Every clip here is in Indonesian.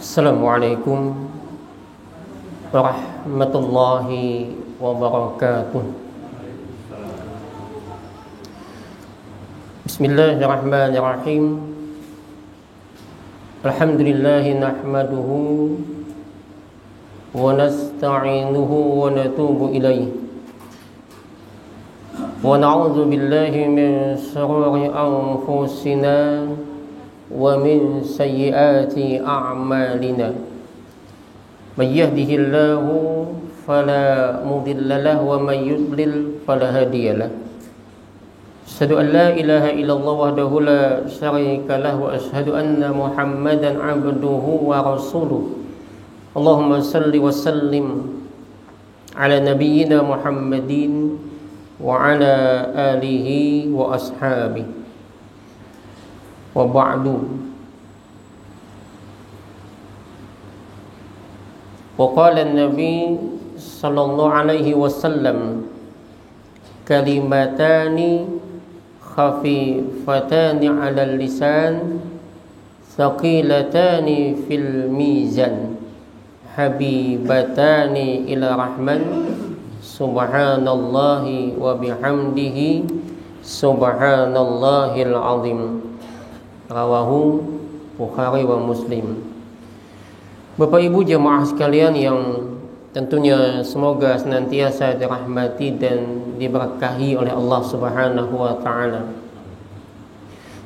Assalamualaikum warahmatullahi wabarakatuh. Bismillahirrahmanirrahim. Alhamdulillahi nahmaduhu wa nasta'inuhu wa natubu ilayh wa na'udzu billahi min shururi anfusina wa min sayyiati a'malina. May yahdihillahu fala mudilla lahu wa may yudlil fala hadiya lahu. Asyhadu an la ilaha illallah wahdahu la syarika lahu wa asyhadu anna Muhammadan 'abduhu wa rasuluh. Allahumma salli wa sallim ala nabiyyina Muhammadin wa ala alihi wa ashabihi. Wa ba'du. Wa qala an-nabi sallallahu alaihi wasallam kalimatani khafifatani 'ala al-lisan thaqilatani fil mizan habibatani ila rahman subhanallahi wa bihamdihi subhanallahil azim. Rawahu Bukhari wa Muslim. Bapak Ibu jemaah sekalian yang tentunya semoga senantiasa dirahmati dan diberkahi oleh Allah Subhanahu wa taala.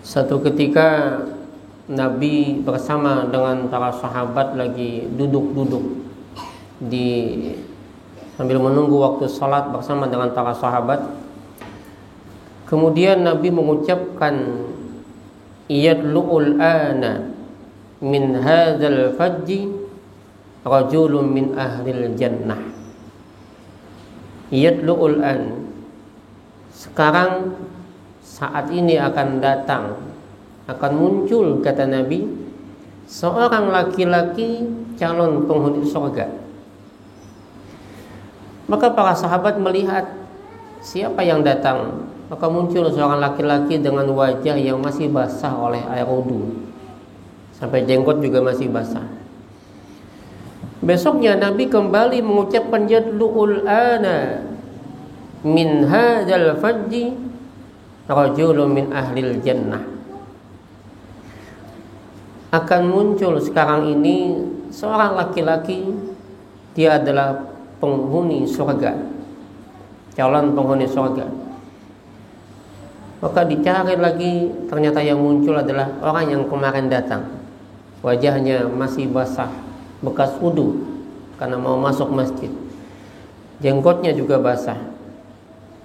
Satu ketika Nabi bersama dengan para sahabat lagi duduk-duduk sambil menunggu waktu salat bersama dengan para sahabat. Kemudian Nabi mengucapkan yadlu'ul ana min hadzal fajji rajulun min ahlil jannah. Yadlu'ul an, sekarang saat ini akan datang, akan muncul, kata Nabi, seorang laki-laki calon penghuni surga. Maka para sahabat melihat siapa yang datang. Maka muncul seorang laki-laki dengan wajah yang masih basah oleh air wudu, sampai jenggot juga masih basah. Besoknya Nabi kembali mengucapkan yadlu'ul ana min hadzal fajji rajulun min ahlil jannah. Akan muncul sekarang ini seorang laki-laki, dia adalah penghuni surga, calon penghuni surga. Maka dicari lagi, ternyata yang muncul adalah orang yang kemarin datang. Wajahnya masih basah, bekas wudu karena mau masuk masjid. Jenggotnya juga basah.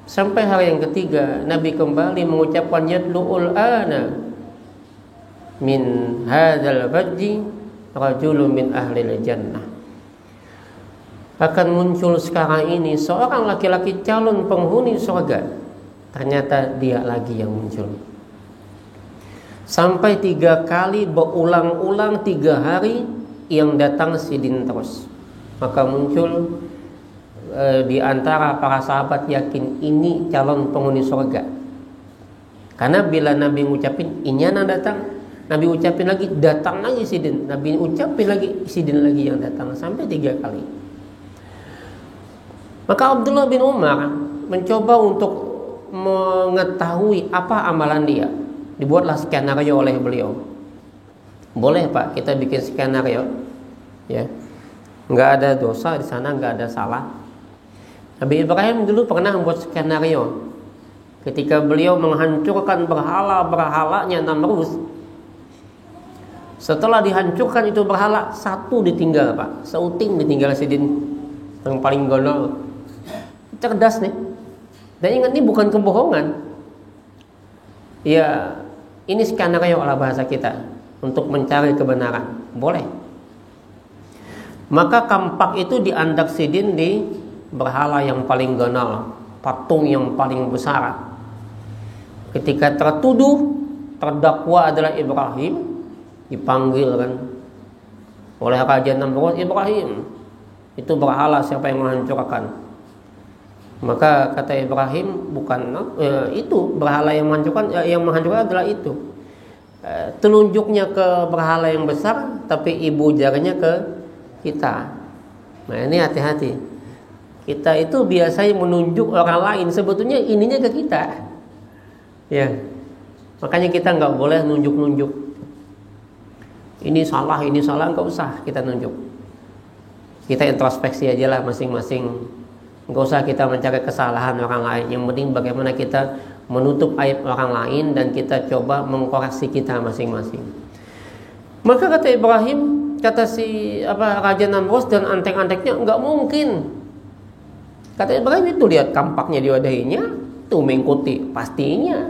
Sampai hari yang ketiga Nabi kembali mengucapkan yadlu'ul ana min hadzal fajji rajulun min ahlil jannah. Akan muncul sekarang ini seorang laki-laki calon penghuni surga. Ternyata dia lagi yang muncul. Sampai 3 kali berulang-ulang 3 hari yang datang sidin terus. Maka muncul di antara para sahabat yakin ini calon penghuni surga. Karena bila Nabi ngucapin ini yang datang, Nabi ucapin lagi datang lagi sidin, Nabi ucapin lagi sidin lagi yang datang, sampai 3 kali. Maka Abdullah bin Umar mencoba untuk mengetahui apa amalan dia. Dibuatlah skenario oleh beliau. Boleh Pak kita bikin skenario, ya, nggak ada dosa di sana, nggak ada salah. Nabi Ibrahim dulu pernah membuat skenario ketika beliau menghancurkan berhala-berhalanya Namrud. Setelah dihancurkan itu berhala, 1 ditinggal Pak, seuting ditinggal sidin yang paling gondol. Cerdas nih. Dan ingat, ini bukan kebohongan. Ya, ini skenario ala bahasa kita untuk mencari kebenaran. Boleh. Maka kampak itu diandak sidin di berhala yang paling ganal, patung yang paling besar. Ketika tertuduh, terdakwa adalah Ibrahim, dipanggil kan oleh Raja Namrud, Ibrahim, itu berhala siapa yang menghancurkan? Maka kata Ibrahim, bukan itu berhala yang menghancurkan adalah itu. telunjuknya ke berhala yang besar, tapi ibu jarinya ke kita. Nah ini hati-hati. Kita itu biasanya menunjuk orang lain, sebetulnya ininya ke kita. Ya, makanya kita nggak boleh nunjuk-nunjuk. Ini salah, nggak usah kita nunjuk. Kita introspeksi aja lah masing-masing. Nggak usah kita mencari kesalahan orang lain. Yang penting bagaimana kita menutup aib orang lain dan kita coba mengkoreksi kita masing-masing. Maka kata Ibrahim, kata si Raja Namrus dan antek-anteknya, nggak mungkin. Kata Ibrahim, itu lihat kampaknya diwadahinya, tuh mengikuti pastinya.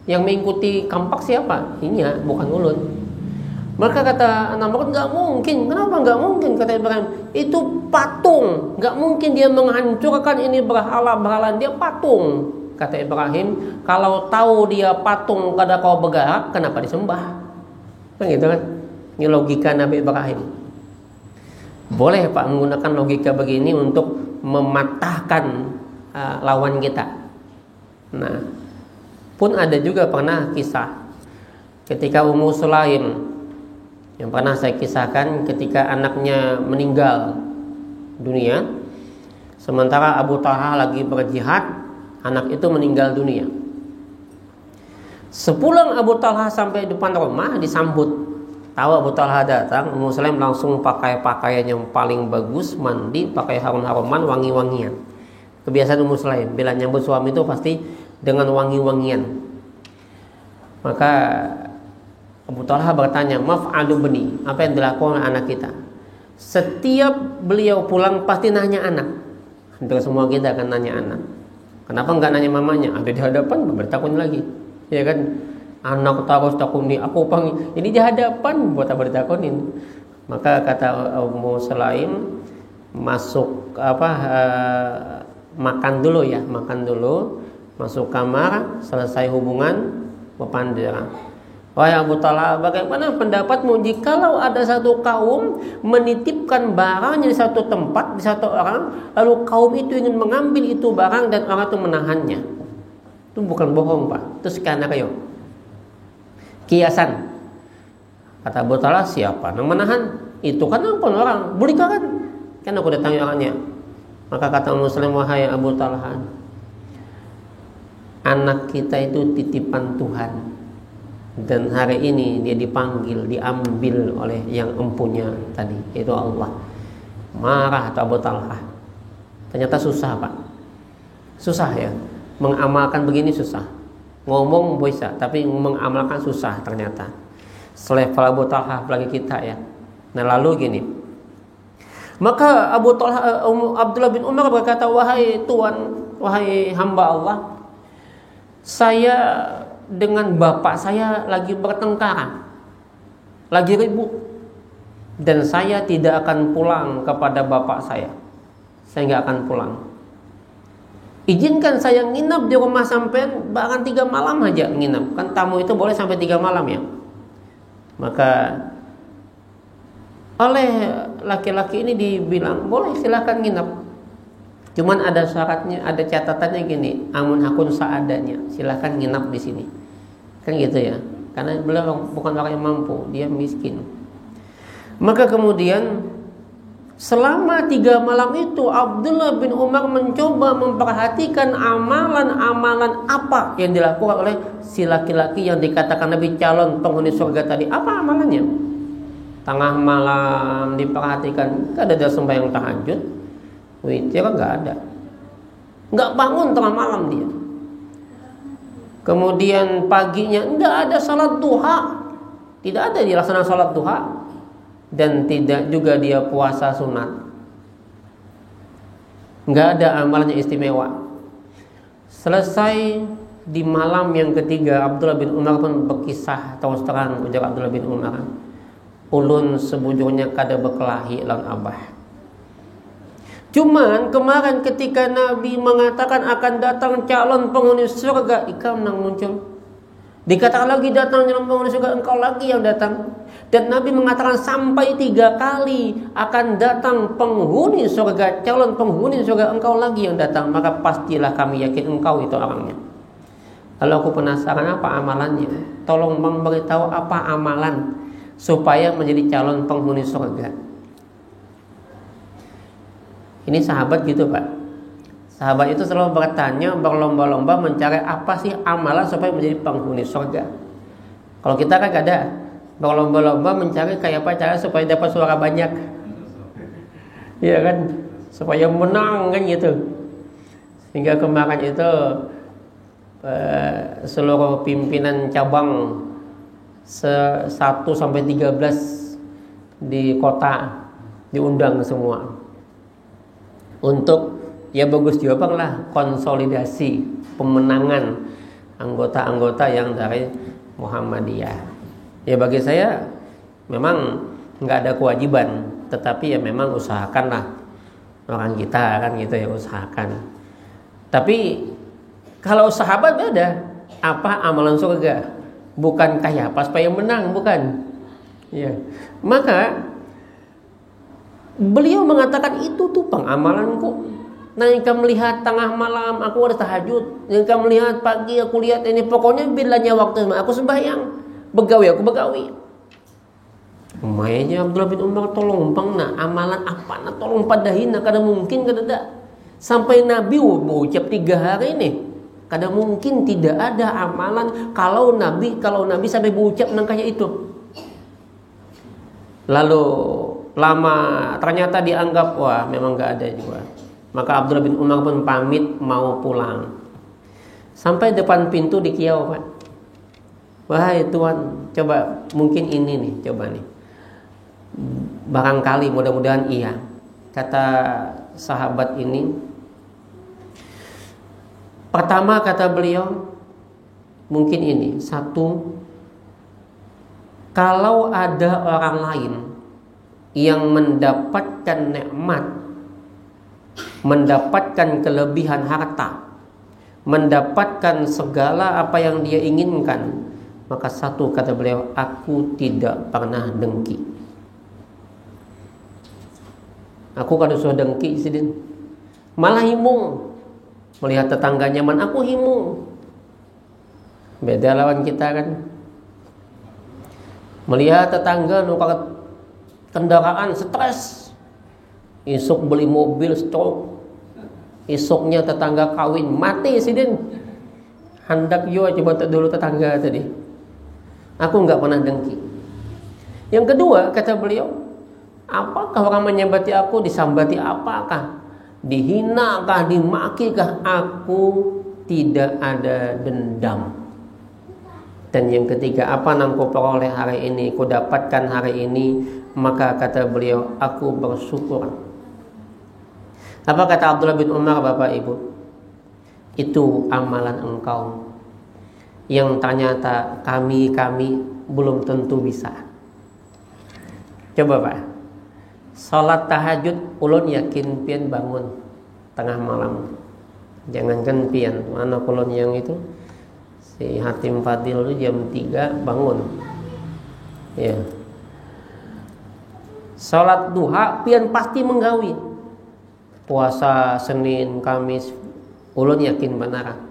Yang mengikuti kampak siapa? Inya, bukan ulut. Maka kata Namrud, nggak mungkin. Kenapa nggak mungkin? Kata Ibrahim, itu patung, nggak mungkin dia menghancurkan ini berhala-berhala, dia patung. Kata Ibrahim, kalau tahu dia patung kada kau bergerak, kenapa disembah? Kan gitu kan? Ini logika Nabi Ibrahim. Boleh Pak menggunakan logika begini untuk mematahkan lawan kita. Nah, pun ada juga pernah kisah ketika Ummu Sulaim yang pernah saya kisahkan, ketika anaknya meninggal dunia, sementara Abu Talha lagi berjihad, anak itu meninggal dunia. Sepulang Abu Talha sampai depan rumah, disambut. Tahu Abu Talha datang, Ummu Sulaim langsung pakai pakaian yang paling bagus, mandi, pakai harum-haruman, wangi-wangian. Kebiasaan Ummu Sulaim, bila nyambut suami itu pasti dengan wangi-wangian. Maka Abu Talha bertanya, maf'alu bani, apa yang dilakukan oleh anak kita? Setiap beliau pulang pasti nanya anak. Hampir semua kita akan nanya anak. Kenapa enggak nanya mamanya? Ada di hadapan bertakun lagi. Ya kan? Anak terus takuni, aku panggil. Ini di hadapan buat bertakunin. Maka kata Ummu Sulaim, masuk makan dulu ya, makan dulu, masuk kamar, selesai hubungan, berpandera. Wahai Abu Talha, bagaimana pendapatmu jikalau ada satu kaum menitipkan barangnya di satu tempat, di satu orang, lalu kaum itu ingin mengambil itu barang dan orang itu menahannya? Itu bukan bohong Pak, itu sekian kayo. Kiasan. Kata Abu Talha, siapa yang menahan? Itu kan ampun orang, bolehkah kan? Kan aku datangi orangnya. Maka kata Muslim, wahai Abu Talha, anak kita itu titipan Tuhan. Dan hari ini dia dipanggil, diambil oleh yang empunya tadi, yaitu Allah. Marah atau Abu Talha. Ternyata susah Pak. Susah ya. Mengamalkan begini susah. Ngomong bisa, tapi mengamalkan susah ternyata. Selevel Abu Talha apalagi kita ya. Nah lalu gini. Maka Abu Talha, Abdullah bin Umar berkata, wahai Tuhan, wahai hamba Allah, saya dengan bapak saya lagi bertengkar, lagi ribut, dan saya tidak akan pulang kepada bapak saya. Saya nggak akan pulang. Izinkan saya nginap di rumah sampean bahkan 3 malam aja nginap. Kan tamu itu boleh sampai 3 malam ya. Maka oleh laki-laki ini dibilang boleh, silahkan nginap. Cuman ada syaratnya, ada catatannya gini, amun hakun seadanya, silahkan nginap di sini. Kan gitu ya. Karena beliau bukan orang yang mampu, dia miskin. Maka kemudian selama 3 malam itu Abdullah bin Umar mencoba memperhatikan amalan-amalan apa yang dilakukan oleh si laki-laki yang dikatakan Nabi calon penghuni surga tadi. Apa amalannya? Tengah malam diperhatikan, gak ada sembahyang tahajud, witir gak ada, gak bangun tengah malam dia. Kemudian paginya gak ada salat duha, tidak ada dilaksanakan salat duha, dan tidak juga dia puasa sunat. Gak ada amalannya istimewa. Selesai di malam yang ketiga, Abdullah bin Umar pun berkisah, terus terang ujar Abdullah bin Umar, ulun sebujurnya kada berkelahi lan abah. Cuman kemarin ketika Nabi mengatakan akan datang calon penghuni surga, ikam nang muncul. Dikatakan lagi datang calon penghuni surga, engkau lagi yang datang. Dan Nabi mengatakan sampai 3 kali akan datang penghuni surga, calon penghuni surga, engkau lagi yang datang. Maka pastilah kami yakin engkau itu orangnya. Lalu aku penasaran apa amalannya. Tolong bang beritahu apa amalan supaya menjadi calon penghuni surga. Ini sahabat gitu pak. Sahabat itu selalu bertanya, berlomba-lomba mencari apa sih amalan supaya menjadi penghuni surga. Kalau kita kan gak ada, berlomba-lomba mencari kayak apa cara supaya dapat suara banyak. Iya kan, supaya menang kan gitu. Sehingga kemarin itu seluruh pimpinan cabang 1 sampai 13 di kota diundang semua untuk ya bagus jawaban lah, konsolidasi pemenangan anggota-anggota yang dari Muhammadiyah. Ya bagi saya memang nggak ada kewajiban, tetapi ya memang usahakanlah orang kita kan gitu ya, usahakan. Tapi kalau sahabat beda, apa amalan surga? Bukan kayak apa supaya menang, bukan. Ya. Maka beliau mengatakan itu tuh pengamalanku. Nalika melihat tengah malam aku ada tahajud, nalika melihat pagi aku lihat ini, pokoknya bilanya waktu aku sembahyang, begawi aku begawi. Umayanya Abdullah bin Umar tolong bang nak amalan apa nak tolong padahin nak kada mungkin kada ada. Sampai Nabi ucap 3 hari ini. Kada mungkin tidak ada amalan kalau Nabi sampai berucap nang kayak itu. Lalu lama ternyata dianggap wah memang enggak ada juga. Maka Abdullah bin Umar pun pamit mau pulang. Sampai depan pintu dikiau Pak. Wahai Tuhan, coba mungkin ini nih, coba nih. Barangkali mudah-mudahan iya. Kata sahabat ini, pertama kata beliau, mungkin ini satu, kalau ada orang lain yang mendapatkan nikmat, mendapatkan kelebihan harta, mendapatkan segala apa yang dia inginkan, maka satu kata beliau, aku tidak pernah dengki. Aku kada sudah dengki sidin, malah himung. Melihat tetangga nyaman, aku himung. Beda lawan kita kan. Melihat tetangga nukar kendaraan stres, isuk beli mobil stroke, isuknya tetangga kawin mati sidin. Hendak yo coba dulu tetangga tadi. Aku nggak pernah dengki. Yang kedua kata beliau, apakah orang menyambati aku, disambati apakah, dihinakah, dimakikah, aku tidak ada dendam. Dan yang ketiga, apa yang ku peroleh hari ini, ku dapatkan hari ini, maka kata beliau, aku bersyukur. Apa kata Abdullah bin Umar, Bapak Ibu? Itu amalan engkau yang ternyata kami belum tentu bisa. Coba Pak, salat tahajud ulun yakin pian bangun tengah malam. Jangankan pian, mana ulun yang itu si Hatim Fadil itu jam 3 bangun. Ya. Salat duha pian pasti menggawi. Puasa Senin, Kamis ulun yakin benar.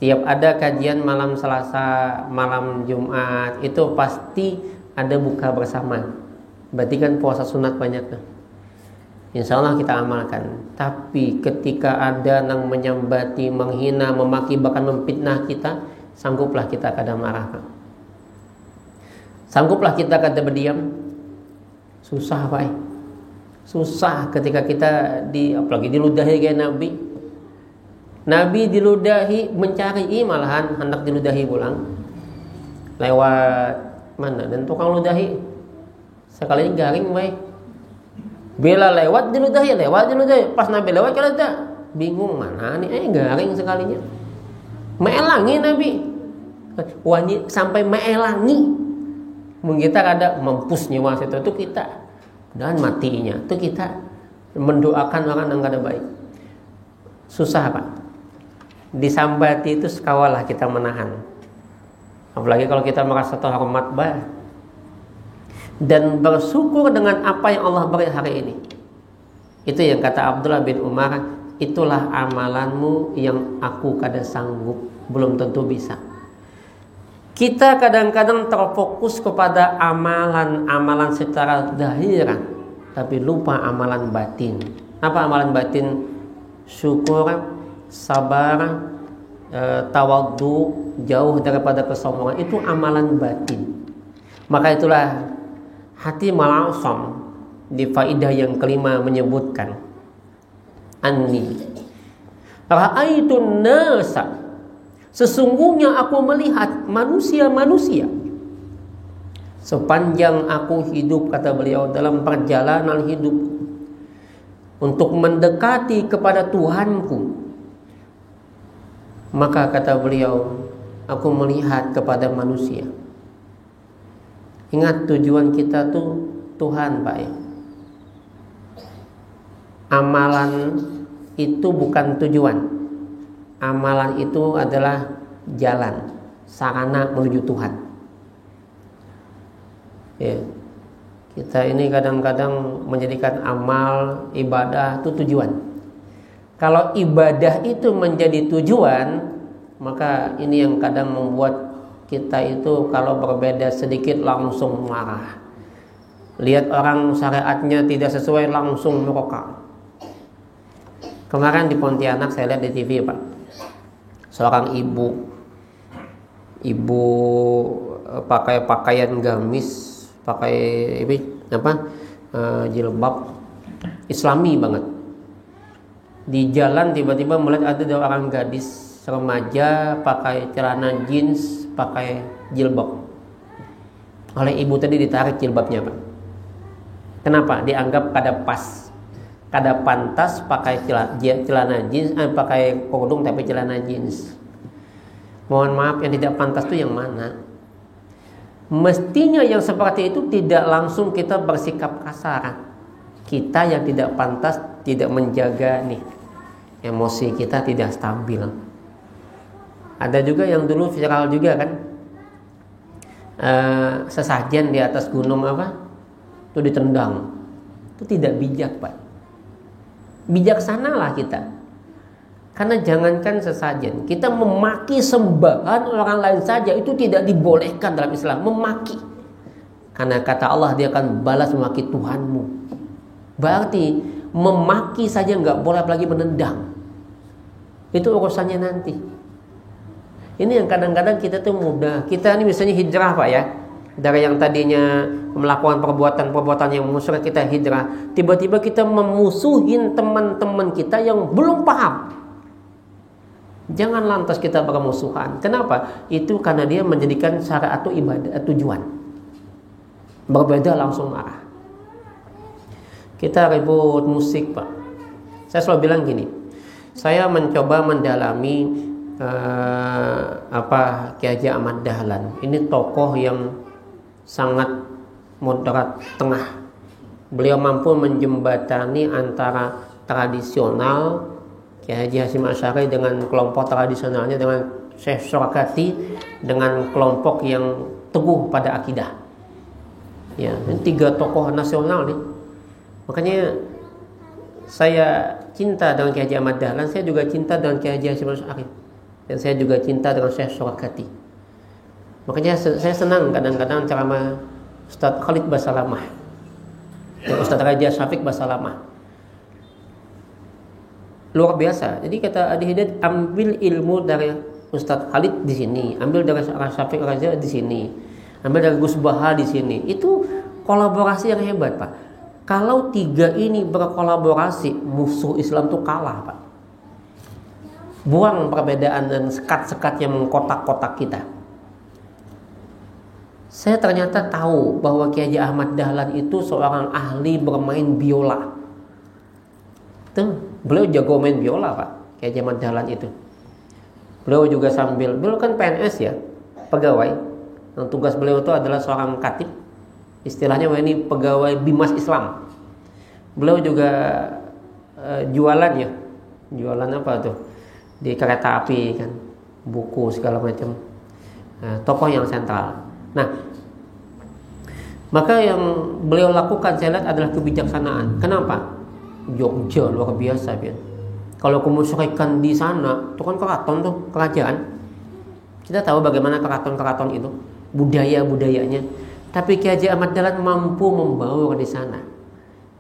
Setiap ada kajian malam Selasa, malam Jumat, itu pasti ada buka bersama. Berarti kan puasa sunat banyak kan. Insya Allah kita amalkan. Tapi ketika ada yang menyambati, menghina, memaki, bahkan memfitnah kita, sangguplah kita kada marah kan? Sangguplah kita kada berdiam? Susah Pak. Susah ketika kita apalagi diludahi kayak Nabi. Nabi diludahi, mencari malahan hendak diludahi pulang. Lewat mana? Dan tukang ludahi sekali garing baik. Bila lewat diludahi, pas Nabi lewat kalau tak bingung mana nih garing sekalinya. Meelangi Nabi. Wani sampai meelangi. Mungkin kita ada mampus nyawa itu kita. Dan matinya itu kita mendoakan orang yang kada baik. Susah Pak. Disambati itu sekawalah kita menahan. Apalagi kalau kita merasa terhormat bah. Dan bersyukur dengan apa yang Allah beri hari ini. Itu yang kata Abdullah bin Umar, itulah amalanmu yang aku kada sanggup. belum tentu bisa. Kita kadang-kadang terfokus kepada amalan-amalan secara zahir, tapi lupa amalan batin. Apa amalan batin? Syukur, sabar, tawadhu, jauh daripada kesombongan. Itu amalan batin. Maka itulah Hatim al-Asam di faidah yang kelima menyebutkan, anni ra'aitun nasa, sesungguhnya aku melihat manusia-manusia sepanjang aku hidup, kata beliau, dalam perjalanan hidup untuk mendekati kepada Tuhanku, maka kata beliau, aku melihat kepada manusia. Ingat, tujuan kita tuh Tuhan, Pak ya. Amalan itu bukan tujuan. Amalan itu adalah jalan, sarana menuju Tuhan. Ya. Kita ini kadang-kadang menjadikan amal ibadah itu tujuan. Kalau ibadah itu menjadi tujuan, maka ini yang kadang membuat kita itu kalau berbeda sedikit langsung marah. Lihat orang syariatnya tidak sesuai langsung merokok. Kemarin di Pontianak saya lihat di TV, Pak. Seorang ibu pakai pakaian gamis, pakai jilbab Islami banget. Di jalan tiba-tiba melihat ada dua orang gadis remaja pakai celana jeans, pakai jilbab. Oleh ibu tadi ditarik jilbabnya, Pak. Kenapa? Dianggap kada pantas pakai celana jeans, pakai kerudung tapi celana jeans. Mohon maaf, yang tidak pantas itu yang mana? Mestinya yang seperti itu tidak langsung kita bersikap kasar. Kita yang tidak pantas tidak menjaga nih emosi kita, tidak stabil. Ada juga yang dulu viral juga kan, sesajen di atas gunung itu ditendang. Itu tidak bijak, Pak. Bijaksanalah kita. Karena jangankan sesajen, kita memaki sembahan orang lain saja itu tidak dibolehkan dalam Islam, memaki. Karena kata Allah, dia akan balas memaki Tuhanmu. Berarti memaki saja nggak boleh, apalagi menendang. Itu urusannya nanti. Ini yang kadang-kadang kita tuh mudah. Kita ini misalnya hijrah, Pak ya. Dari yang tadinya melakukan perbuatan-perbuatan yang musyrik, kita hijrah. Tiba-tiba kita memusuhin teman-teman kita yang belum paham. Jangan lantas kita bermusuhan. Kenapa? Itu karena dia menjadikan syariat itu ibadah tujuan. Berbeda langsung marah. Kita ribut musik, Pak. Saya selalu bilang gini. Saya mencoba mendalami Ki Haji Ahmad Dahlan. Ini tokoh yang sangat moderat tengah. Beliau mampu menjembatani antara tradisional Ki Haji Hasyim Asy'ari dengan kelompok tradisionalnya, dengan Syekh Syurakati dengan kelompok yang teguh pada akidah. Ya, ini 3 tokoh nasional nih. Makanya saya cinta dengan Ki Haji Ahmad Dahlan, saya juga cinta dengan Ki Haji Hasyim Asy'ari. Dan saya juga cinta dengan Syekh Syurakati. Makanya saya senang kadang-kadang ceramah Ustadz Khalid Basalamah dan Ustadz Raja Syafiq Basalamah. Luar biasa. Jadi kata Adi Hidayat, ambil ilmu dari Ustadz Khalid di sini, ambil dari Syafiq Raja di sini, ambil dari Gus Baha di sini. Itu kolaborasi yang hebat, Pak. Kalau 3 ini berkolaborasi, musuh Islam tuh kalah, Pak. Buang perbedaan dan sekat-sekat yang mengkotak-kotak kita. Saya ternyata tahu bahwa Ki Haji Ahmad Dahlan itu seorang ahli bermain biola. Tuh, beliau jago main biola, Pak. Ki Haji Ahmad Dahlan itu. Beliau juga beliau kan PNS ya, pegawai. Yang tugas beliau itu adalah seorang katib. Istilahnya ini pegawai Bimas Islam. Beliau juga jualan ya. Jualan apa tuh? Di kereta api kan, buku segala macam. Tokoh yang sentral. Nah, maka yang beliau lakukan saya lihat adalah kebijaksanaan. Kenapa? Jogja luar biasa, Bian. Kalau kemusyrikan di sana, itu kan keraton tuh, kerajaan. Kita tahu bagaimana keraton-keraton itu, budaya-budayanya. Tapi Ki Haji Ahmad Dahlan mampu membawa di sana.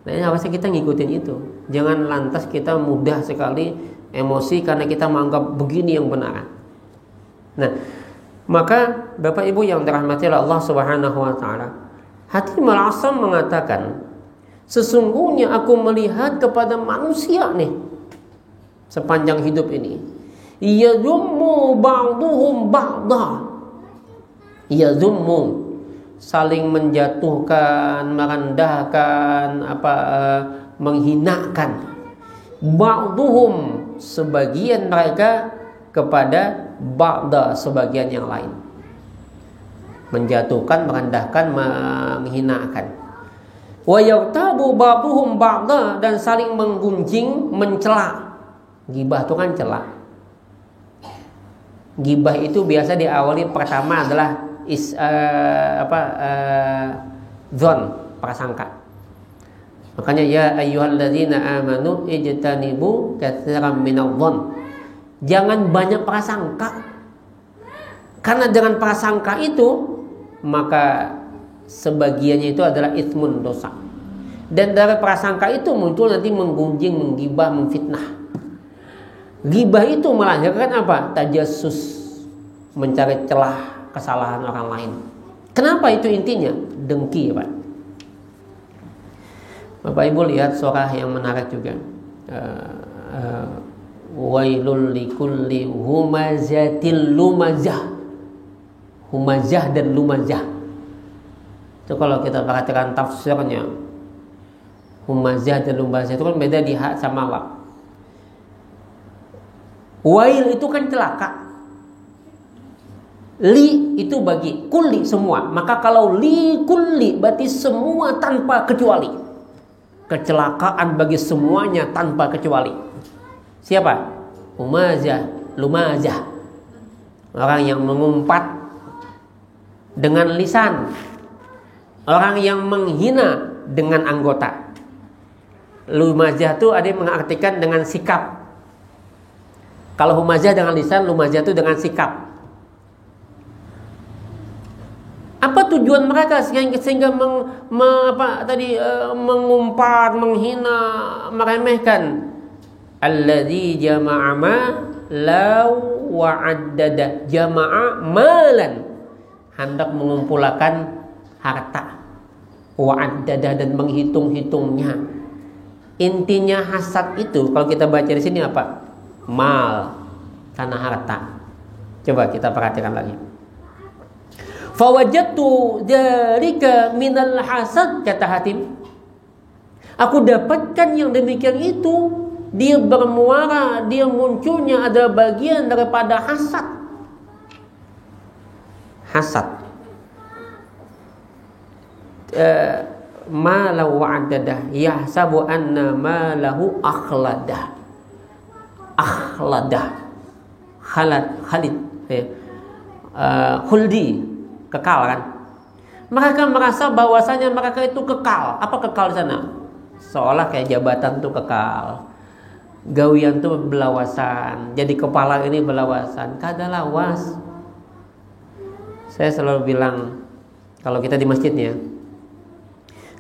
Nah, ini harusnya kita ngikutin itu. Jangan lantas kita mudah sekali emosi karena kita menganggap begini yang benar. Nah, maka Bapak Ibu yang dirahmati oleh Allah Subhanahu wa taala, Hatim Al-Asam mengatakan, sesungguhnya aku melihat kepada manusia nih sepanjang hidup ini, yadhummu ba'duhum ba'da, yadhummu, saling menjatuhkan, merendahkan, menghinakan, ba'duhum, sebagian mereka kepada ba'da, sebagian yang lain, menjatuhkan, merendahkan, menghinakan. Wa yartabu ba'duhum ba'da, dan saling menggunjing, mencela. Gibah itu kan cela. Gibah itu biasa diawali pertama adalah zon, prasangka. Makanya ya ayyuhalladzina amanu ijtanibu katsiran minadh-dhon. Jangan banyak prasangka. Karena dengan prasangka itu maka sebagiannya itu adalah itsmun, dosa. Dan dari prasangka itu muncul nanti menggunjing, menggibah, memfitnah. Gibah itu melahirkan apa? Tajassus, mencari celah kesalahan orang lain. Kenapa itu intinya? Dengki, Pak. Bapak Ibu lihat surah yang menarik juga. Wailul likulli humazatil lumazah. Humazah dan lumazah. Itu kalau kita perhatikan tafsirnya, humazah dan lumazah itu kan beda di hak sama lak. Wail itu kan celaka. Li itu bagi, kulli semua. Maka kalau li kulli berarti semua tanpa kecuali. Kecelakaan bagi semuanya tanpa kecuali. Siapa? Humazah, lumazah. Orang yang mengumpat dengan lisan. Orang yang menghina dengan anggota. Lumazah itu ada yang mengartikan dengan sikap. Kalau humazah dengan lisan, lumazah itu dengan sikap. Apa tujuan mereka sehingga mengumpat, menghina, meremehkan? Alladzi jama'a ma la wa'addada, jama'a malan, hendak mengumpulkan harta, wa'addada, dan menghitung-hitungnya. Intinya hasad itu kalau kita baca di sini apa? Mal, karena harta. Coba kita perhatikan lagi. Fawajadtu dzalika minal hasad, kata Hatim. Aku dapatkan yang demikian itu, dia bermuara, dia munculnya adalah bagian daripada hasad. Hasad. Malahu wa'adadah yahsabu anna malahu akhladah. Akhladah, Khalid, khuldi, kekal kan? Mereka merasa bahwasanya mereka itu kekal. Apa kekal di sana? Seolah kayak jabatan tuh kekal, gawian tuh belawasan, jadi kepala ini belawasan. Kada lawas. Saya selalu bilang kalau kita di masjidnya,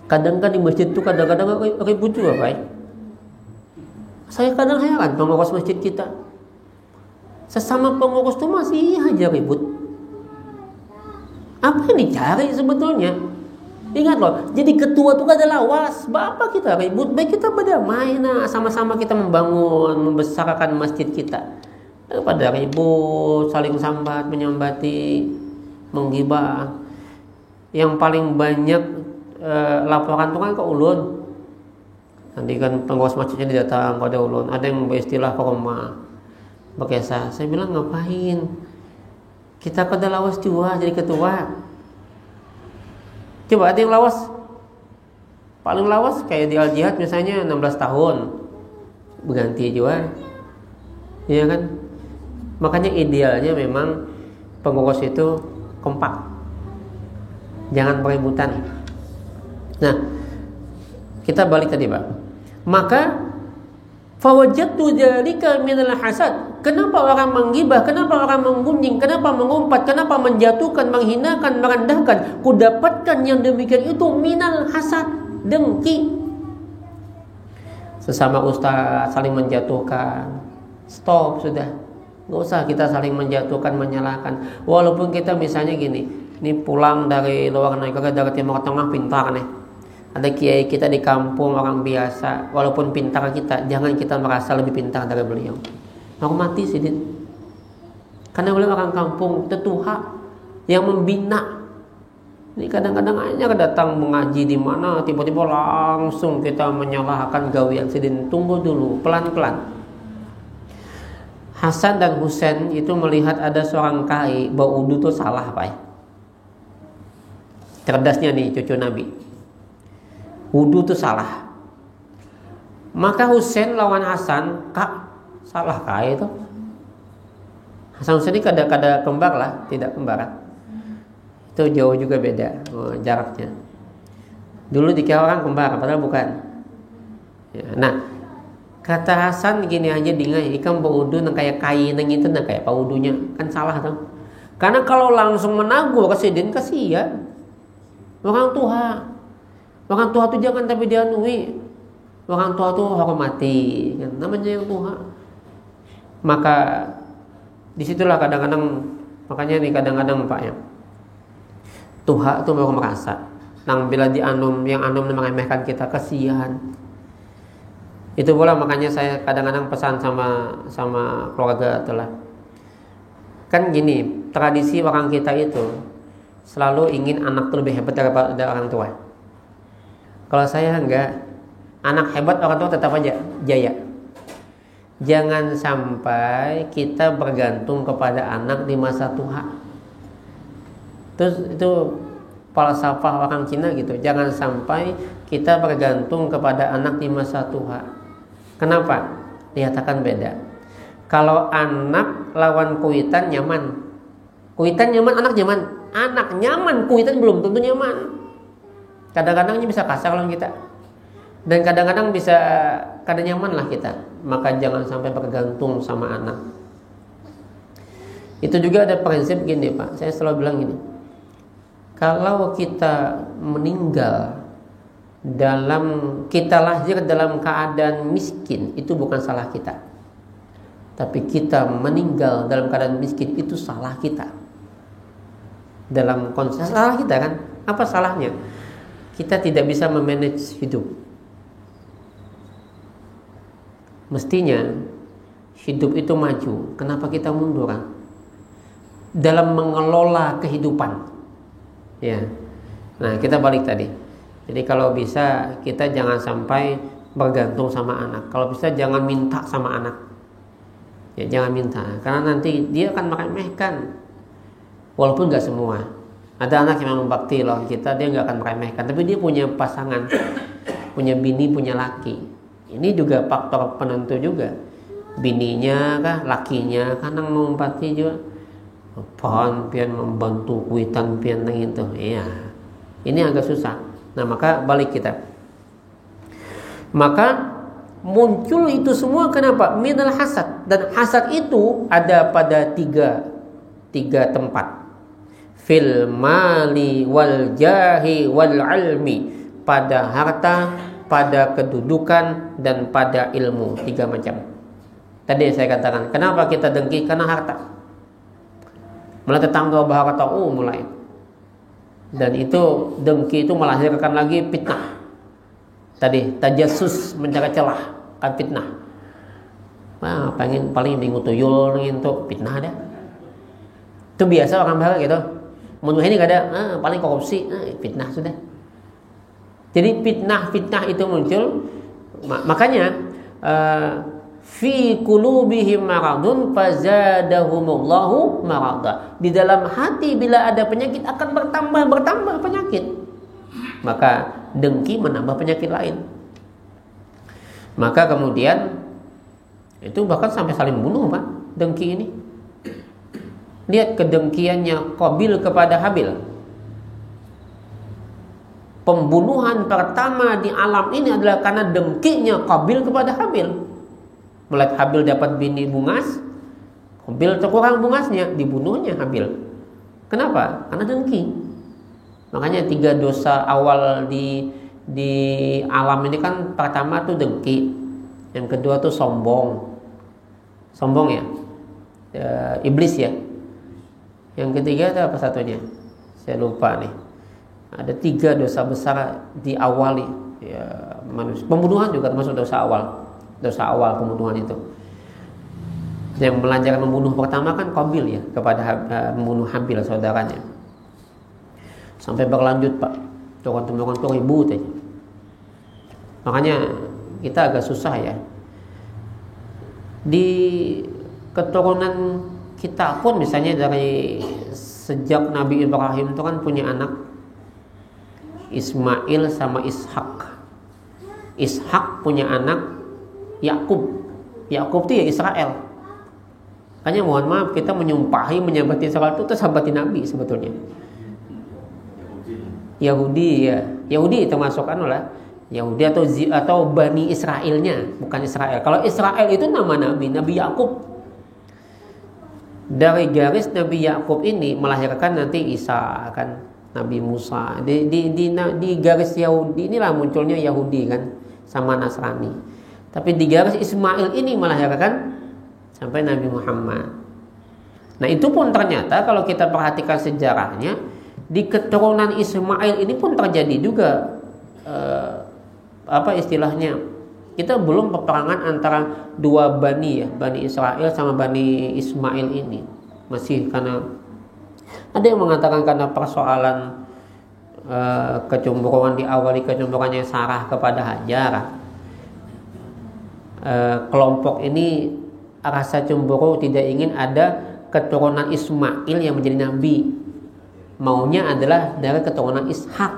kadang kan di masjid tuh kadang-kadang ribut juga, Pak. Saya kadang heran pengurus masjid kita. Sesama pengurus tuh masih aja ribut. Apa yang dicari sebetulnya? Ingat loh, jadi ketua tuh kada lawas. Bapak kita ribut, baik kita berdamai, nah sama-sama kita membangun, membesarkan masjid kita. Pada ribut, saling sambat, menyambati, menggibah. Yang paling banyak laporan tuh kan ke ulun. Nanti kan pengurus masjidnya datang pada ulun, ada yang beristilah ke rumah berkesah. Saya bilang ngapain? Kita kada lawas juga jadi ketua. Coba ada yang lawas. Paling lawas kayak di Al-Jihad misalnya 16 tahun. Berganti juga. Iya kan? Makanya idealnya memang pengurus itu kompak. Jangan berebutan. Nah, kita balik tadi, Pak. Maka Fawajadtu dzalika minal hasad. Kenapa orang menggibah? Kenapa orang menggunjing? Kenapa mengumpat? Kenapa menjatuhkan, menghinakan, merendahkan? Kudapatkan yang demikian itu minal hasad, dengki. Sesama ustaz saling menjatuhkan. Stop sudah. Nggak usah kita saling menjatuhkan, menyalahkan. Walaupun kita misalnya gini, ini pulang dari luar negeri, dari Timur Tengah, pintar nih. Ada kiai kita di kampung orang biasa, walaupun pintar kita, jangan kita merasa lebih pintar dari beliau. Hormati sidin. Karena beliau orang kampung, tetuha yang membina. Ini kadang-kadang hanya datang mengaji di mana, tiba-tiba langsung kita menyalahkan gawian sidin. Tunggu dulu, pelan-pelan. Hasan dan Husain itu melihat ada seorang kai berwudu itu salah, Pak. Cerdasnya nih cucu Nabi. Wudu itu salah. Maka Husain lawan Hasan, kak, salah kah itu? Hasan Husain ini kada kembar lah, tidak kembar. Itu jauh juga beda jaraknya. Dulu dikira orang kembar, padahal bukan. Ya, nah, kata Hasan gini aja dingai, ikan berwudu nang kayak kain nang itu nang kayak wudunya, kan salah tuh. Karena kalau langsung menagur kesidin kasihan. Orang tua itu jangan tapi dianui. Orang tua itu hormati, kan? Namanya yang tua. Maka disitulah kadang-kadang, makanya nih kadang-kadang Pak ya, tua itu baru merasa. Nang bila dianum, yang anum meremehkan kita, kasihan. Itu pula makanya saya kadang-kadang pesan sama keluarga itulah. Kan gini, tradisi orang kita itu selalu ingin anak itu lebih hebat daripada orang tua. Kalau saya enggak, anak hebat orang tua tetap aja jaya. Jangan sampai kita bergantung kepada anak di masa tua. Terus itu falsafah orang Cina gitu. Jangan sampai kita bergantung kepada anak di masa tua. Kenapa? Dikatakan beda. Kalau anak lawan kuitan nyaman. Kuitan nyaman, anak nyaman. Anak nyaman, kuitan belum tentu nyaman. Kadang-kadang ini bisa kasar lawan kita. Dan kadang-kadang bisa kada nyaman lah kita. Maka jangan sampai bergantung sama anak. Itu juga ada prinsip gini Pak. Saya selalu bilang gini. Kalau kita meninggal kita lahir dalam keadaan miskin, itu bukan salah kita. Tapi kita meninggal dalam keadaan miskin, itu salah kita. Dalam konsep salah kita kan? Apa salahnya? Kita tidak bisa memanage hidup. Mestinya hidup itu maju. Kenapa kita mundur? Dalam mengelola kehidupan. Ya. Nah, kita balik tadi. Jadi kalau bisa kita jangan sampai bergantung sama anak. Kalau bisa jangan minta sama anak. Ya, jangan minta. Karena nanti dia akan meremehkan. Walaupun nggak semua. Ada anak yang memang bakti lawan kita, dia nggak akan meremehkan. Tapi dia punya pasangan, punya bini, punya laki. Ini juga faktor penentu juga. Bininya kah, lakinya kan yang mengumpati juga. Apaan pian membantu kuitan pian itu. Iya. Ini agak susah. Nah, maka balik kita. Maka muncul itu semua kenapa? Minal hasad. Dan hasad itu ada pada tiga tempat. Fil mali wal jahi wal ilmi. Pada harta, pada kedudukan, dan pada ilmu. 3 macam. Tadi saya katakan, kenapa kita dengki? Karena harta. Mulai tetangga berharta, mulai. Dan itu dengki itu melahirkan lagi fitnah. Tadi tajassus, mencari celah, kan fitnah. Nah, paling minggu tuyul untuk fitnah ada. Itu biasa orang bahasa gitu. Menurut ini gak ada, paling korupsi, fitnah sudah. Jadi fitnah itu muncul. Makanya fi qulubihim maradun fazadahumullahu marada. Di dalam hati bila ada penyakit akan bertambah penyakit. Maka dengki menambah penyakit lain. Maka kemudian itu bahkan sampai saling bunuh Pak, dengki ini. Lihat kedengkiannya Qabil kepada Habil. Pembunuhan pertama di alam ini adalah karena dengkinya Qabil kepada Habil. Melihat Habil dapat bini bungas, Habil terkurang bungasnya, dibunuhnya Habil. Kenapa? Karena dengki. Makanya 3 dosa awal di alam ini kan, pertama tuh dengki, yang kedua tuh sombong ya, iblis ya. Yang ketiga itu apa satunya? Saya lupa nih. Ada 3 dosa besar diawali ya, manusia. Pembunuhan juga termasuk dosa awal pembunuhan itu. Yang melancarkan membunuh pertama kan Qabil ya, kepada membunuh Habil saudaranya. Sampai berlanjut Pak, turun-temurun tuh ribut aja. Makanya kita agak susah ya. Di keturunan kita pun misalnya dari sejak Nabi Ibrahim itu kan punya anak Ismail sama Ishak. Ishak punya anak Yakub. Yakub itu ya Israel. Makanya mohon maaf, kita menyambati Israel itu sahabati Nabi sebetulnya. Yahudi ya, Yahudi termasuk Yahudi atau Bani Israelnya, bukan Israel. Kalau Israel itu nama Nabi Yakub. Dari garis Nabi Yakub ini melahirkan nanti Isa kan, Nabi Musa. Di garis Yahudi inilah munculnya Yahudi kan, sama Nasrani. Tapi di garis Ismail ini melahirkan sampai Nabi Muhammad. Nah itu pun ternyata kalau kita perhatikan sejarahnya, di keturunan Ismail ini pun terjadi juga istilahnya, kita belum peperangan antara 2 bani ya, Bani Israel sama Bani Ismail ini. Masih karena ada yang mengatakan karena persoalan kecemburuan, diawali kecemburuannya Sarah kepada Hajar. Kelompok ini rasa cemburu, tidak ingin ada keturunan Ismail yang menjadi nabi. Maunya adalah dari keturunan Ishak,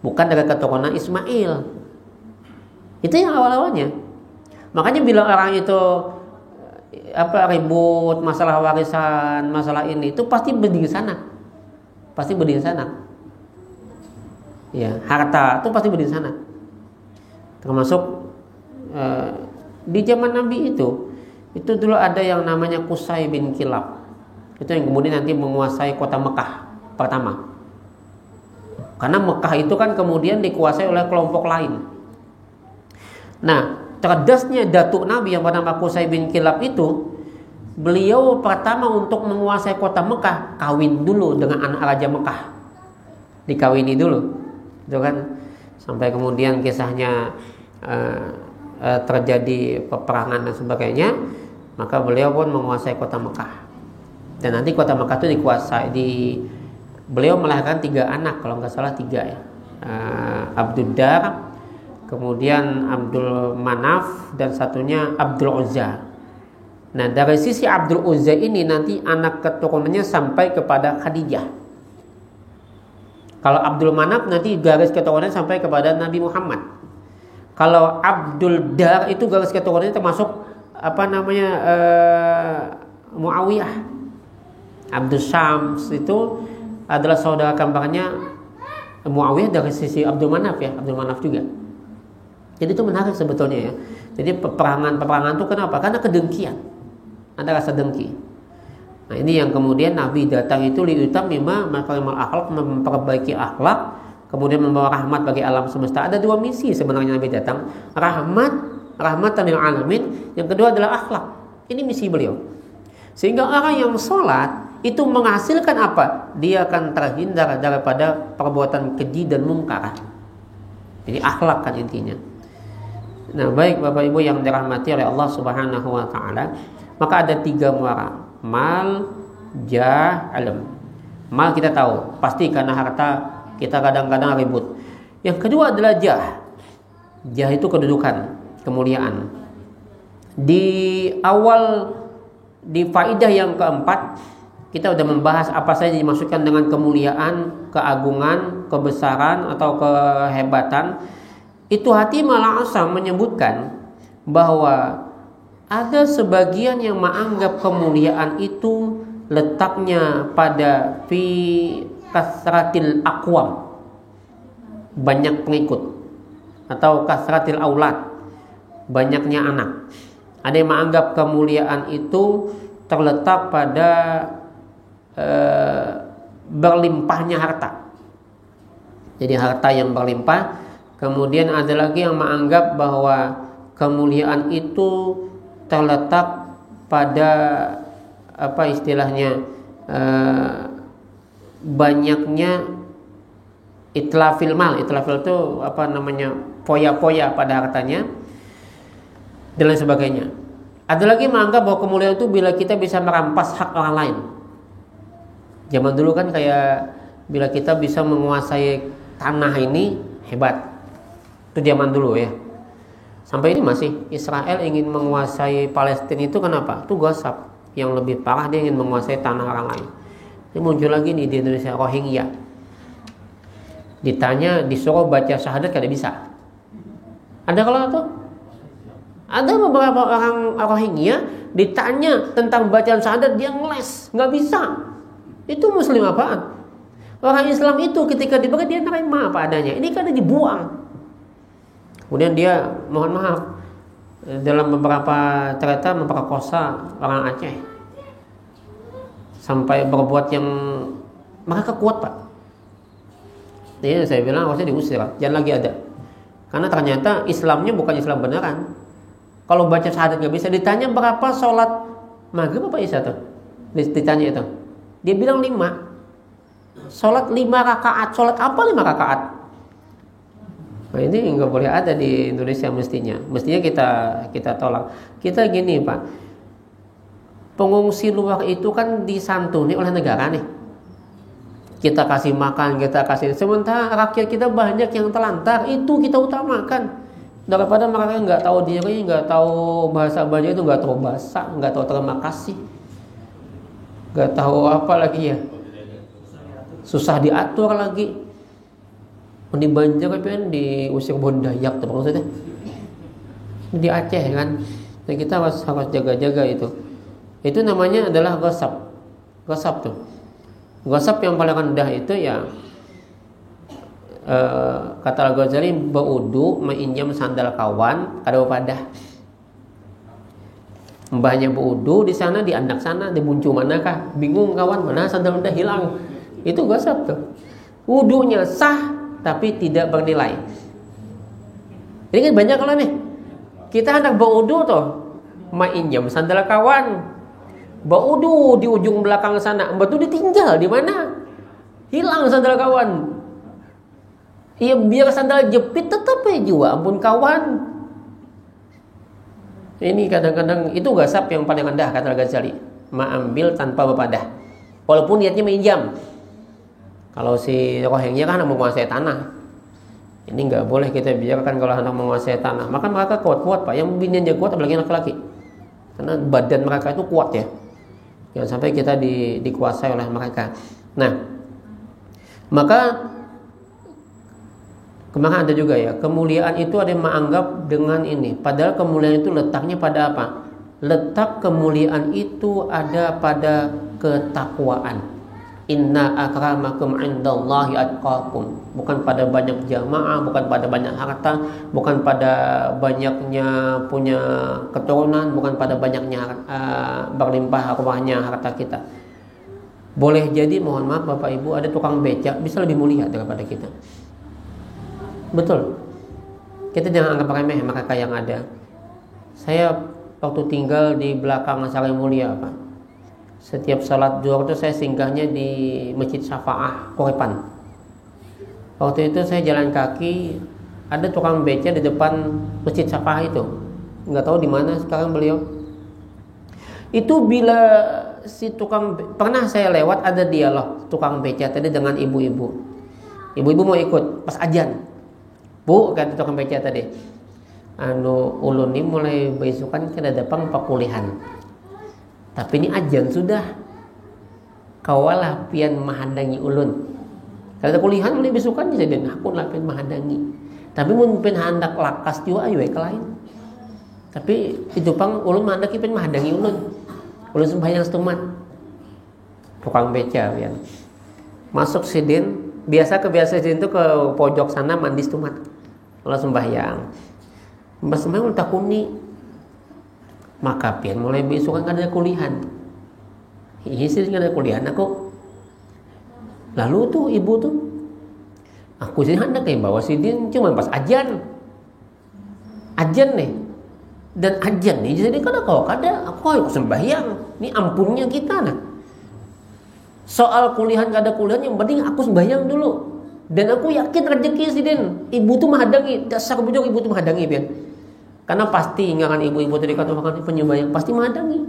bukan dari keturunan Ismail. Itu yang awal-awalnya. Makanya bila orang itu ribut masalah warisan, masalah ini, itu pasti berdiri sana. Ya, harta itu pasti berdiri sana. Termasuk di zaman Nabi itu dulu ada yang namanya Qusay bin Kilab. Itu yang kemudian nanti menguasai kota Mekah pertama. Karena Mekah itu kan kemudian dikuasai oleh kelompok lain. Nah, cerdasnya datuk Nabi yang bernama Qusay bin Kilab itu, beliau pertama untuk menguasai kota Mekah, kawin dulu dengan anak Raja Mekah. Dikawini dulu. Itu kan sampai kemudian kisahnya terjadi peperangan dan sebagainya, maka beliau pun menguasai kota Mekah. Dan nanti kota Mekah itu beliau melahirkan 3 anak, kalau nggak salah 3 ya. Abdul Dar, kemudian Abdul Manaf, dan satunya Abdul Uzza. Nah dari sisi Abdul Uzza ini nanti anak keturunannya sampai kepada Khadijah. Kalau Abdul Manaf nanti garis keturunannya sampai kepada Nabi Muhammad. Kalau Abdul Dar itu garis keturunannya termasuk Muawiyah. Abdul Syams itu adalah saudara kembarnya Muawiyah dari sisi Abdul Manaf ya, Abdul Manaf juga. Jadi itu menarik sebetulnya ya. Jadi peperangan itu kenapa? Karena kedengkian. Ada rasa dengki. Nah ini yang kemudian Nabi datang itu liutamima makarimal akhlak, memperbaiki akhlak, kemudian membawa rahmat bagi alam semesta. Ada 2 misi sebenarnya Nabi datang. Rahmatan lil alamin. Yang kedua adalah akhlak. Ini misi beliau. Sehingga orang yang sholat itu menghasilkan apa? Dia akan terhindar daripada perbuatan keji dan mungkar. Jadi akhlak kan intinya. Nah, baik Bapak Ibu yang dirahmati oleh Allah Subhanahu wa taala, maka ada 3 muara. Mal, jah, ilm. Mal kita tahu, pasti karena harta kita kadang-kadang ribut. Yang kedua adalah jah. Jah itu kedudukan, kemuliaan. Di awal, di faidah yang keempat, kita sudah membahas apa saja dimaksudkan dengan kemuliaan, keagungan, kebesaran atau kehebatan. Itu Hatimah Al-Asam menyebutkan bahwa ada sebagian yang menganggap kemuliaan itu letaknya pada fi kasratil aqwam, banyak pengikut, atau kasratil aulad, banyaknya anak. Ada yang menganggap kemuliaan itu terletak pada berlimpahnya harta. Jadi harta yang berlimpah. Kemudian ada lagi yang menganggap bahwa kemuliaan itu terletak pada apa istilahnya, banyaknya itlafil mal. Itlafil itu apa namanya, poya-poya pada hartanya dan lain sebagainya. Ada lagi menganggap bahwa kemuliaan itu bila kita bisa merampas hak orang lain. Zaman dulu kan kayak bila kita bisa menguasai tanah ini hebat. Itu zaman dulu ya. Sampai ini masih Israel ingin menguasai Palestina itu kenapa? Itu gosap. Yang lebih parah dia ingin menguasai tanah orang lain. Ini muncul lagi nih di Indonesia, Rohingya. Ditanya, disuruh baca syahadat kada bisa. Ada kalau itu? Ada beberapa orang Rohingya ditanya tentang bacaan syahadat dia ngeles, nggak bisa. Itu muslim apaan? Orang Islam itu ketika diberi dia nerima apa adanya. Ini kan dibuang. Kemudian dia mohon maaf dalam beberapa cerita memperkosa orang Aceh sampai berbuat yang mereka kuat pak. Jadi saya bilang harusnya diusir, jangan lagi ada. Karena ternyata Islamnya bukan Islam beneran. Kalau baca syahadat nggak bisa, ditanya berapa sholat maghrib apa isya tuh, ditanya itu, dia bilang 5. Sholat 5 rakaat, sholat apa 5 rakaat? Nah ini nggak boleh ada di Indonesia mestinya kita tolak. Kita gini pak, pengungsi luar itu kan disantuni oleh negara nih. Kita kasih makan, kita kasih, sementara rakyat kita banyak yang telantar, itu kita utamakan. Daripada mereka nggak tahu diri, nggak tahu bahasa banyak itu, nggak tahu bahasa, nggak tahu terima kasih, nggak tahu apa lagi ya, susah diatur lagi. Di Banjar kan diusir Bondayak tuh maksudnya. Di Aceh kan, dan kita harus jaga-jaga itu. Itu namanya adalah gosap. Gosap tuh. Gosap yang paling rendah itu ya. Kata Al-Ghazali, baudu menginjam sandal kawan kada padah. Mbahnya baudu di sana, di anak sana, di buncu manakah? Bingung kawan, mana sandal udah hilang. Itu gosap tuh. Wudunya sah tapi tidak bernilai. Ini kan banyak kalau nih. Kita hendak baudu tuh, menginjam sandal kawan. Baudu di ujung belakang sana, mbak tuh ditinggal di mana? Hilang sandal kawan. Ya biar sandal jepit tetap ya juga, ampun kawan. Ini kadang-kadang itu gosap yang paling rendah kata Al-Ghazali. Mengambil tanpa berpadah. Walaupun niatnya minjam. Kalau si Rohingya kan menguasai tanah. Ini nggak boleh kita biarkan kalau hendak menguasai tanah. Maka mereka kuat-kuat pak. Yang biniannya kuat apalagi laki-laki. Karena badan mereka itu kuat ya. Jangan sampai kita dikuasai oleh mereka. Nah, maka kemarin ada juga ya, kemuliaan itu ada yang menganggap dengan ini. Padahal kemuliaan itu letaknya pada apa? Letak kemuliaan itu ada pada ketakwaan. Inna akramakum indallahi atqakum. Bukan pada banyak jamaah, bukan pada banyak harta, bukan pada banyaknya punya keturunan, bukan pada banyaknya berlimpah ruahnya harta kita. Boleh jadi mohon maaf Bapak Ibu, ada tukang becak bisa lebih mulia daripada kita. Betul. Kita jangan anggap remeh mereka yang ada. Saya waktu tinggal di belakang Sari Mulia Pak. Setiap sholat zuhur itu saya singgahnya di Masjid Syafa'ah Kuripan. Waktu itu saya jalan kaki, ada tukang beca di depan Masjid Syafa'ah itu. Nggak tahu di mana sekarang beliau. Itu bila si tukang, pernah saya lewat ada dialog tukang beca tadi dengan ibu-ibu. Ibu-ibu mau ikut pas ajan. Bu, kata tukang beca tadi, ulun ini mulai besukan kada dapang pakulihan. Tapi ini ajan sudah. Kawalah pian mahadangi ulun. Kada kulihan mulai besukan jadi aku lah pian mahadangi. Tapi mun pian handak lakas juga ayo ke lain. Tapi itu pang ulun mahandaki pian mahadangi ulun. Ulun sembahyang setumat. Tukang beca pian. Masuk sidin, biasa sidin itu ke pojok sana mandi setumat. Kalau sembahyang. Mbak sembahyang udah takuni. Maka pian mulai besok kan ada kuliahan. Sih ada kuliahan aku. Lalu tuh ibu tuh, aku sih hendak kayak bawa sidin cuma pas ajan nih. Dan ajan nih jadi kalau aku harus sembahyang. Ini ampunnya kita nah. Soal kuliahan kada kuliahan yang penting aku sembahyang dulu. Dan aku yakin rezeki sidin. Ibu tuh menghadangi, dasar bujang ibu tuh menghadangi pian. Karena pasti ingatkan ibu-ibu tadi katakan penyembahyang pasti menghadangi.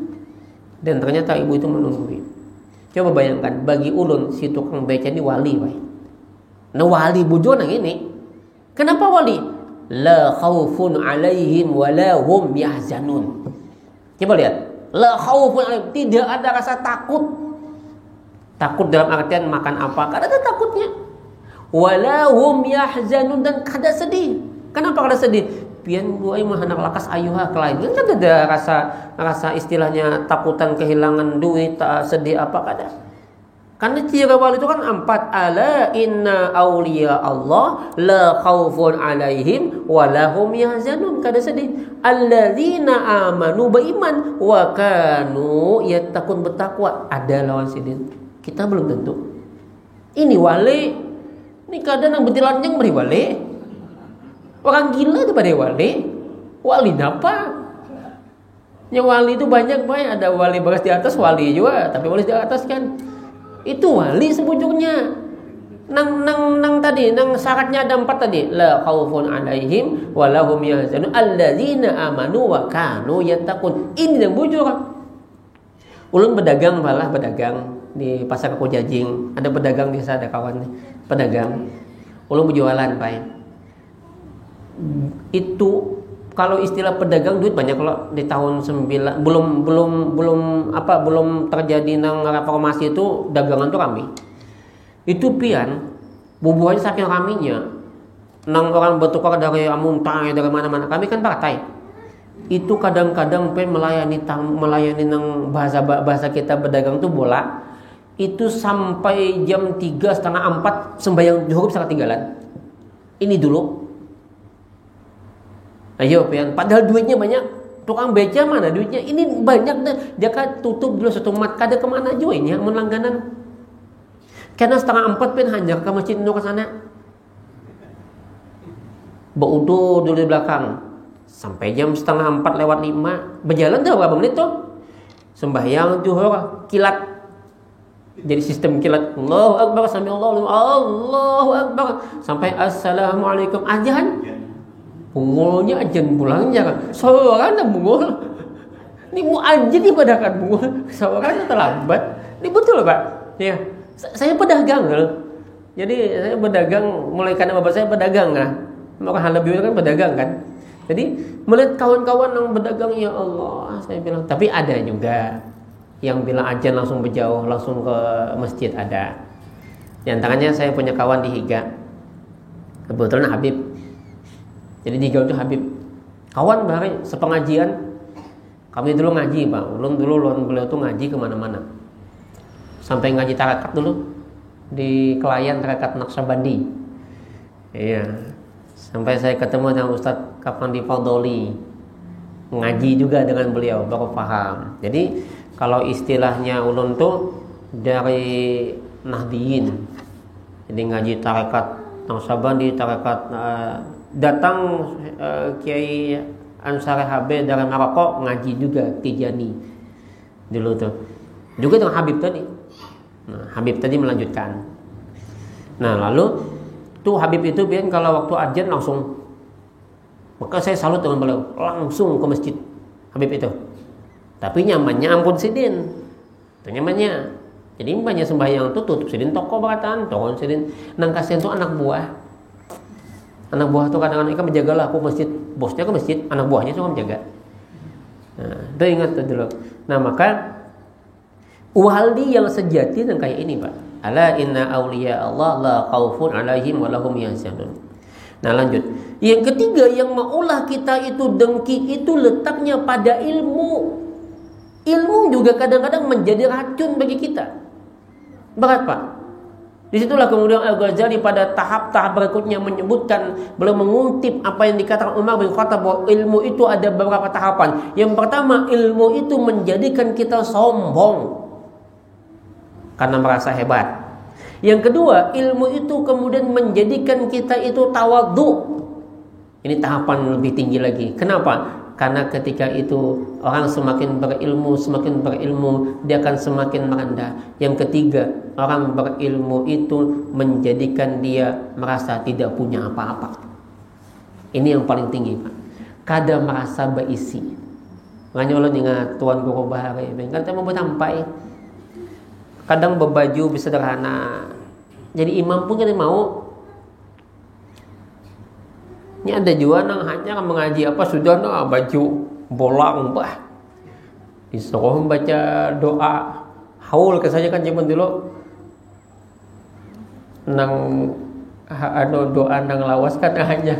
Dan ternyata ibu itu menungguin. Coba bayangkan bagi ulun si tukang beca ini wali, bay. Nah wali bujo nang ini. Kenapa wali? La khaufun alaihim wa la hum yahzanun. Coba lihat. La khaufun alaihim, tidak ada rasa takut. Takut dalam artian makan apa? Kada ada takutnya. Wa la hum yahzanun, dan kada sedih. Kenapa kada sedih? Pian buai mah anak lakas ayuha kelain kan ada rasa istilahnya takutan kehilangan duit, sedih apa kada. Karena ciri wali itu kan 4. Ala inna awliya Allah la khaufun alaihim wa lahum yahzanun, kada sedih. Alladzina amanu, beriman, wa kanu yattaqun, bertakwa. Ada lawan sidin. Kita belum tentu. Ini wali. Ini kadang betilan yang beri wali. Orang gila itu pada wali. Wali apa? Yang wali itu banyak, ada wali bagas di atas, wali juga, tapi wali di atas kan. Itu wali sebujurnya. Nang tadi, nang syaratnya ada 4 tadi. La khaufun alaihim wa lahum yahzanun alladzina amanu wa kanu yattaqun. Ini yang bujur. Ulun berdagang di pasar Kujajing. Ada pedagang di sana, ada kawan pedagang. Ulun berjualan, Pak. Itu kalau istilah pedagang duit banyak kalau di tahun 9 belum terjadi nang reformasi itu dagangan tuh rame. Itu pian bubuhannya saking raminya nang orang bertukar dari Amuntai dari mana-mana. Kami kan partai. Itu kadang-kadang melayani nang bahasa kita berdagang tuh bola. Itu sampai jam 3 setengah 4 sembahyang zuhur bisa ketinggalan. Ini dulu. Ayo pian, padahal duitnya banyak. Tukang beca mana duitnya? Ini banyak dah. Dia kan tutup dulu satu mat kada kemana joinnya melangganan. Karena setengah 4 pian hanjar ke masjid nu ke sana. Baudu dulu di belakang. Sampai jam setengah 4 lewat 5. Berjalan dah berapa menit tuh? Sembahyang zuhur kilat. Jadi sistem kilat. Allahu Akbar sampai Allahu Akbar sampai Assalamualaikum azan. Bungulnya ajan pulang jangan. Seorang dah bungul. Ini mau ajan dipadakan bungul. Seorang terlambat. Ini betul Pak. Ya, saya pedagang loh. Jadi saya pedagang mulai karena bapak saya pedagang lah. Maka hal lebih kan pedagang kan. Jadi melihat kawan-kawan yang berdagang, ya Allah, saya bilang. Tapi ada juga yang bilang ajan langsung berjauh, langsung ke masjid ada. Di antaranya saya punya kawan di Higa. Kebetulan Habib. Jadi di Higa itu Habib. Kawan bahari sepengajian. Kami dulu ngaji Pak. Beliau tuh ngaji kemana-mana. Sampai ngaji tarakat dulu di Kelayan, tarakat Naqsyabandi. Iya. Sampai saya ketemu dengan Ustadz Kapandi Fadoli. Ngaji juga dengan beliau, baru paham. Jadi kalau istilahnya ulun tuh dari Nahdiyin. Jadi ngaji tarakat Naqsyabandi, tarakat datang Kiai Ansari Habib dari Maroko ngaji juga Tijani dulu tuh. Juga dengan Habib tadi. Nah, Habib tadi melanjutkan. Nah, lalu tuh Habib itu biar kalau waktu ajan langsung, maka saya salut dengan beliau, langsung ke masjid Habib itu. Tapi nyamannya ampun sidin. Itu nyamannya. Jadi banyak sembahyang tuh tutup sidin toko beratan, toko sidin. Nang kasihan tuh anak buah. Anak buah tuh kadang-kadang ikan menjagalah aku masjid, bosnya ke masjid, anak buahnya cuma menjaga. Nah, itu ingat tuh dulu. Nah, maka wali yang sejati dan kayak ini, Pak. Ala inna awliya Allah la khaufun alaihim wa lahum yahzanun. Nah, lanjut. Yang ketiga yang maulah kita itu dengki itu letaknya pada ilmu. Ilmu juga kadang-kadang menjadi racun bagi kita. Berat, Pak. Disitulah kemudian Al-Ghazali pada tahap-tahap berikutnya menyebutkan, belum mengutip apa yang dikatakan Umar bin Khattab, bahwa ilmu itu ada beberapa tahapan. Yang pertama, ilmu itu menjadikan kita sombong karena merasa hebat. Yang kedua, ilmu itu kemudian menjadikan kita itu tawadhu. Ini tahapan lebih tinggi lagi. Kenapa? Karena ketika itu orang semakin berilmu, dia akan semakin merendah. Yang ketiga, orang berilmu itu menjadikan dia merasa tidak punya apa-apa. Ini yang paling tinggi, Pak. Kadang merasa berisi. Makanya Allah ingat Tuan Guru Bahari, kan saya mau sampai. Kadang berbaju sederhana. Jadi imam pun jadi mau. Ini ada juga yang hanya mengaji apa sudah baju bolang bah. Disuruh baca doa haul kesanya kan zaman dulu. Nang doa nang lawas kan hanya.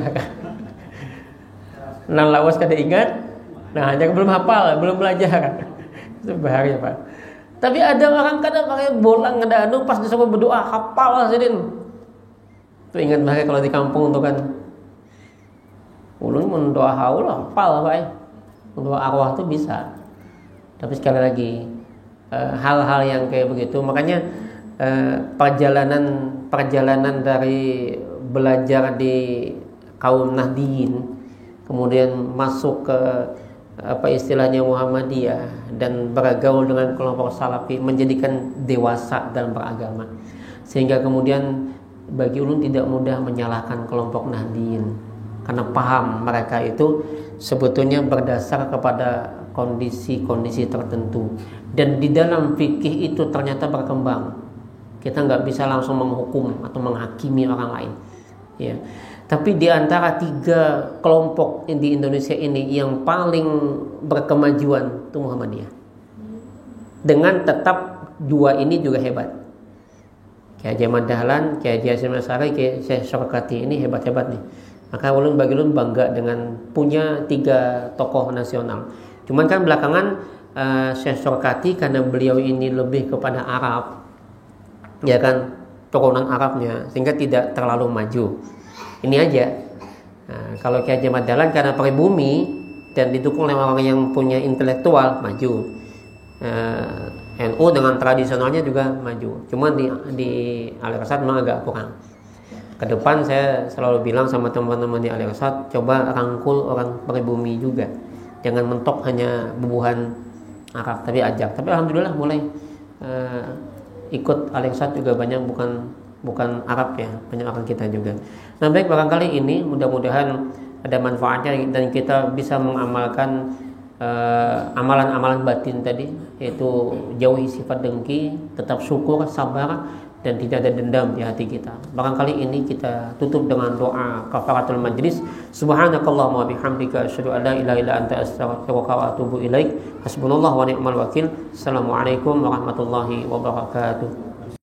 Nang lawas kada ingat. Nah, hanya belum hafal, belum belajar. Itu bahaya, Pak. Tapi ada orang kadang pakai bolang ada pas disuruh berdoa hafal sedin. Tuh ingat bahaya kalau di kampung tuh kan. Ulun mendoa haul hafal Pak. Mendoa arwah tuh bisa. Tapi sekali lagi hal-hal yang kayak begitu, makanya perjalanan dari belajar di kaum Nahdliyin kemudian masuk ke apa istilahnya Muhammadiyah dan bergaul dengan kelompok Salafi menjadikan dewasa dalam beragama, sehingga kemudian bagi ulun tidak mudah menyalahkan kelompok Nahdliyin karena paham mereka itu sebetulnya berdasar kepada kondisi-kondisi tertentu, dan di dalam fikih itu ternyata berkembang. Kita nggak bisa langsung menghukum atau menghakimi orang lain, ya. Tapi di antara 3 kelompok di Indonesia ini yang paling berkemajuan itu Muhammadiyah. Dengan tetap 2 ini juga hebat. Kayak Ahmad Dahlan, kayak Hasyim Asy'ari, kayak Syekh Syarqati, ini hebat-hebat nih. Maka bagi ulun bangga dengan punya 3 tokoh nasional. Cuman kan belakangan Syekh Syarqati karena beliau ini lebih kepada Arab, ya kan, turunan Arabnya, sehingga tidak terlalu maju. Ini aja. Nah, kalau Kiai Ahmad Dahlan karena pribumi dan didukung oleh orang yang punya intelektual, maju. NU dengan tradisionalnya juga maju. Cuma di Al-Irsyad memang agak kurang. Kedepan saya selalu bilang sama teman-teman di Al-Irsyad, coba rangkul orang pribumi juga. Jangan mentok hanya bubuhan Arab, tapi ajak. Tapi alhamdulillah mulai ikut Al-Irsyad juga banyak bukan Arab ya, banyak orang kita juga. Nah baik, barangkali ini mudah-mudahan ada manfaatnya dan kita bisa mengamalkan amalan-amalan batin tadi, yaitu jauhi sifat dengki, tetap syukur, sabar, dan tidak ada dendam di hati kita. Barangkali ini kita tutup dengan doa kafaratul majlis. Subhanakallahumma wa bihamdika asyhadu an la ilaha illa anta astaghfiruka wa atubu ilaik. Hasbunallahu wa ni'mal wakil. Assalamualaikum warahmatullahi wabarakatuh.